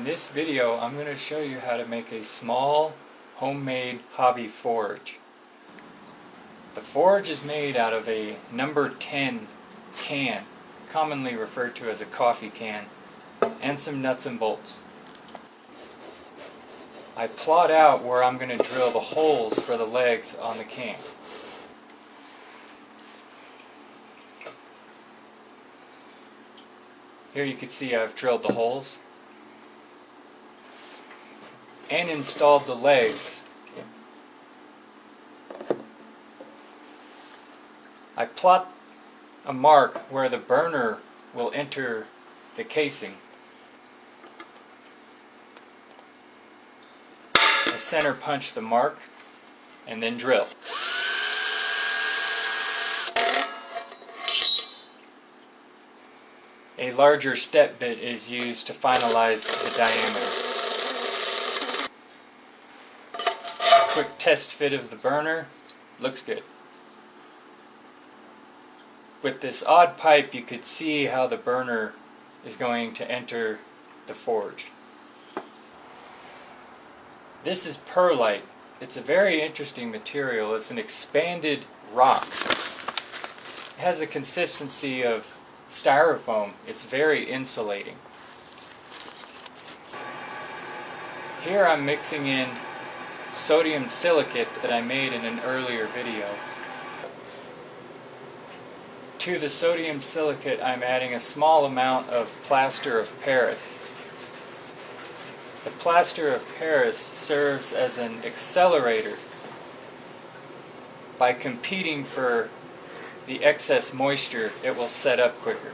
In this video, I'm going to show you how to make a small homemade hobby forge. The forge is made out of a number 10 can, commonly referred to as a coffee can, and some nuts and bolts. I plot out where I'm going to drill the holes for the legs on the can. Here you can see I've drilled the holes and installed the legs. I plot a mark where the burner will enter the casing. I center punch the mark and then drill. A larger step bit is used to finalize the diameter. Quick test fit of the burner, looks good. With this odd pipe, you could see how the burner is going to enter the forge. This is perlite. It's a very interesting material. It's an expanded rock. It has a consistency of styrofoam. It's very insulating. Here I'm mixing in sodium silicate that I made in an earlier video. To the sodium silicate, I'm adding a small amount of plaster of Paris. The plaster of Paris serves as an accelerator by competing for the excess moisture. It will set up quicker.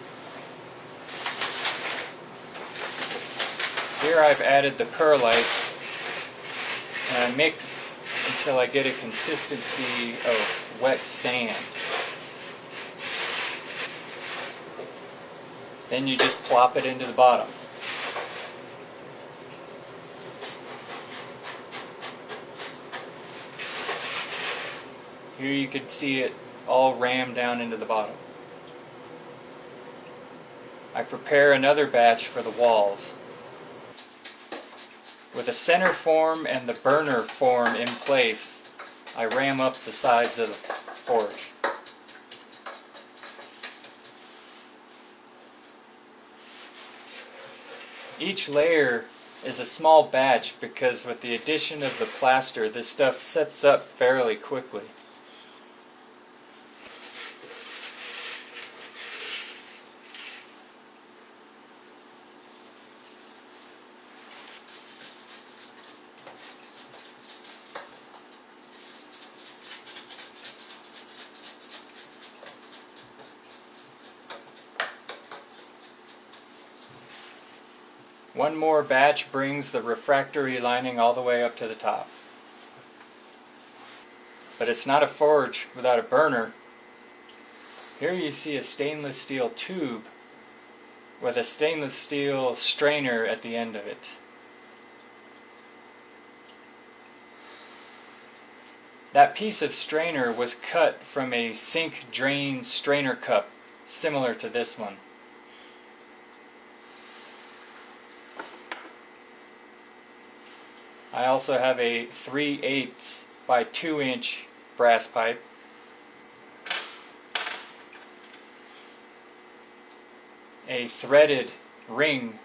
Here I've added the perlite and I mix until I get a consistency of wet sand. Then you just plop it into the bottom. Here you can see it all rammed down into the bottom. I prepare another batch for the walls. With the center form and the burner form in place, I ram up the sides of the forge. Each layer is a small batch because with the addition of the plaster, this stuff sets up fairly quickly. One more batch brings the refractory lining all the way up to the top. But it's not a forge without a burner. Here you see a stainless steel tube with a stainless steel strainer at the end of it. That piece of strainer was cut from a sink drain strainer cup similar to this one. I also have a 3/8 by 2 inch brass pipe. A threaded ring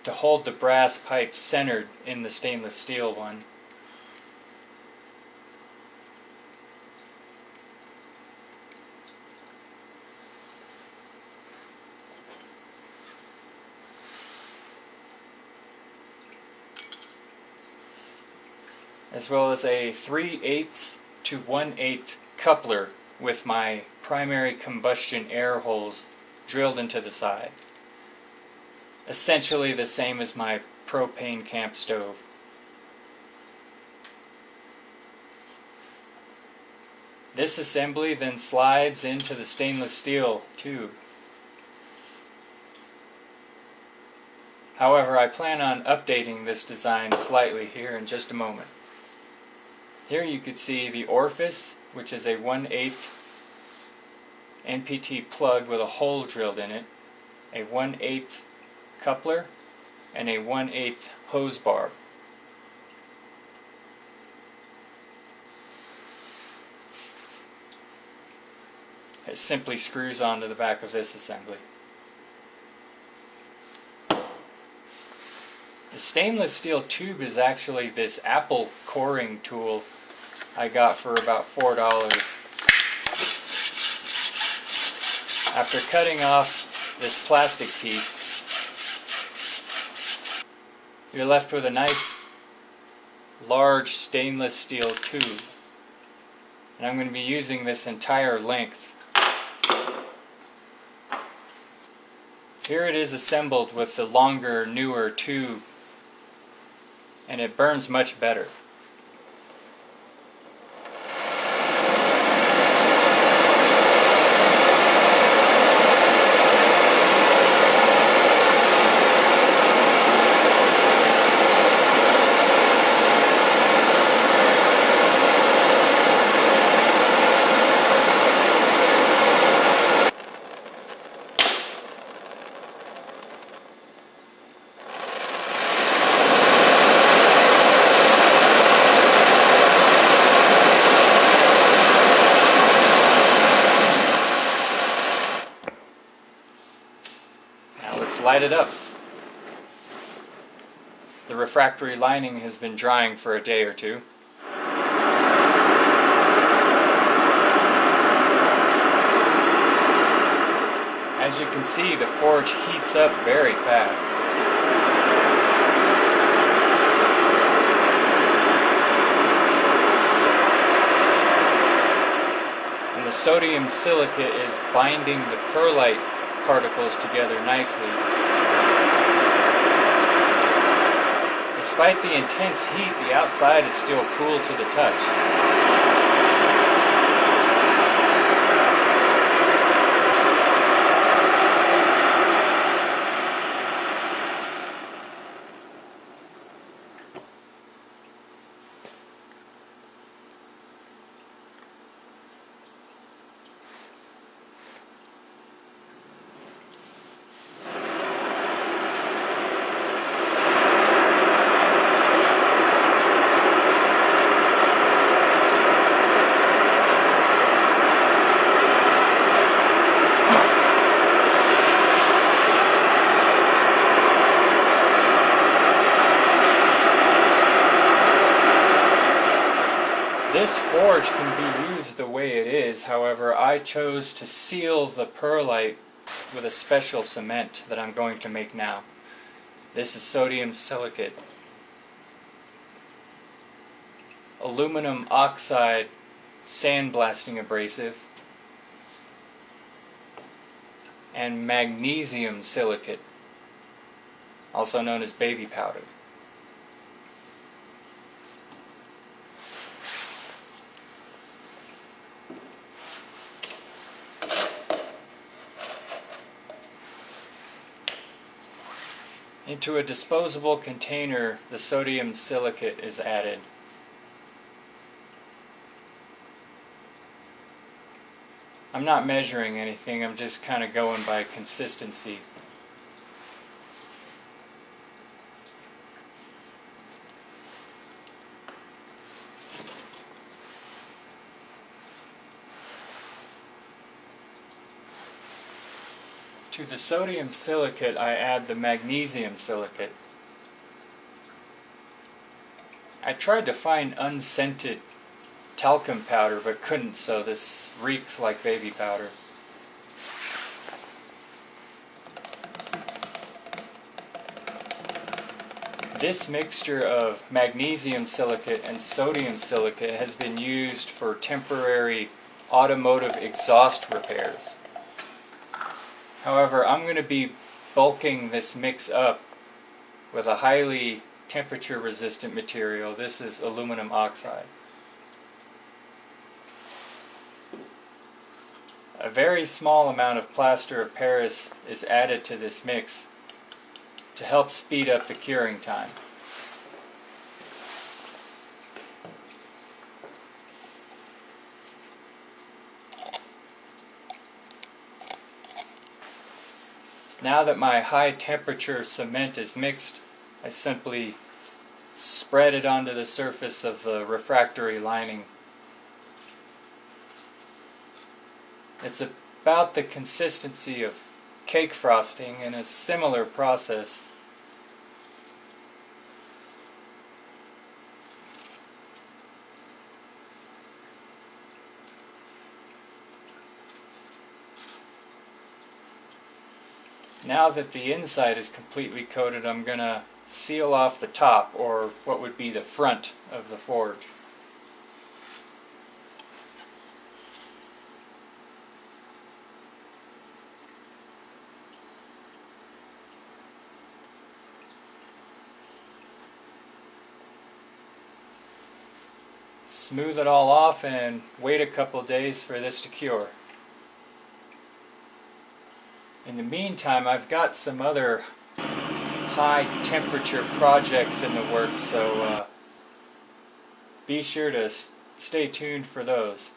to hold the brass pipe centered in the stainless steel one. As well as a 3/8 to 1/8 coupler with my primary combustion air holes drilled into the side. Essentially the same as my propane camp stove. This assembly then slides into the stainless steel tube. However, I plan on updating this design slightly here in just a moment. Here you could see the orifice, which is a 1/8 NPT plug with a hole drilled in it, a 1/8 coupler, and a 1/8 hose barb. It simply screws onto the back of this assembly. The stainless steel tube is actually this apple coring tool I got for about $4. After cutting off this plastic piece, you're left with a nice large stainless steel tube. And I'm going to be using this entire length. Here it is assembled with the longer, newer tube, and it burns much better. Light it up. The refractory lining has been drying for a day or two. As you can see, the forge heats up very fast. And the sodium silicate is binding the perlite particles together nicely. Despite the intense heat, the outside is still cool to the touch. This forge can be used the way it is, however, I chose to seal the perlite with a special cement that I'm going to make now. This is sodium silicate, aluminum oxide sandblasting abrasive, and magnesium silicate, also known as baby powder. Into a disposable container, the sodium silicate is added. I'm not measuring anything, I'm just kind of going by consistency. To the sodium silicate, I add the magnesium silicate. I tried to find unscented talcum powder but couldn't, so this reeks like baby powder. This mixture of magnesium silicate and sodium silicate has been used for temporary automotive exhaust repairs. However, I'm going to be bulking this mix up with a highly temperature resistant material. This is aluminum oxide. A very small amount of plaster of Paris is added to this mix to help speed up the curing time. Now that my high temperature cement is mixed, I simply spread it onto the surface of the refractory lining. It's about the consistency of cake frosting in a similar process. Now that the inside is completely coated, I'm going to seal off the top, or what would be the front of the forge. Smooth it all off and wait a couple days for this to cure. In the meantime, I've got some other high temperature projects in the works, so be sure to stay tuned for those.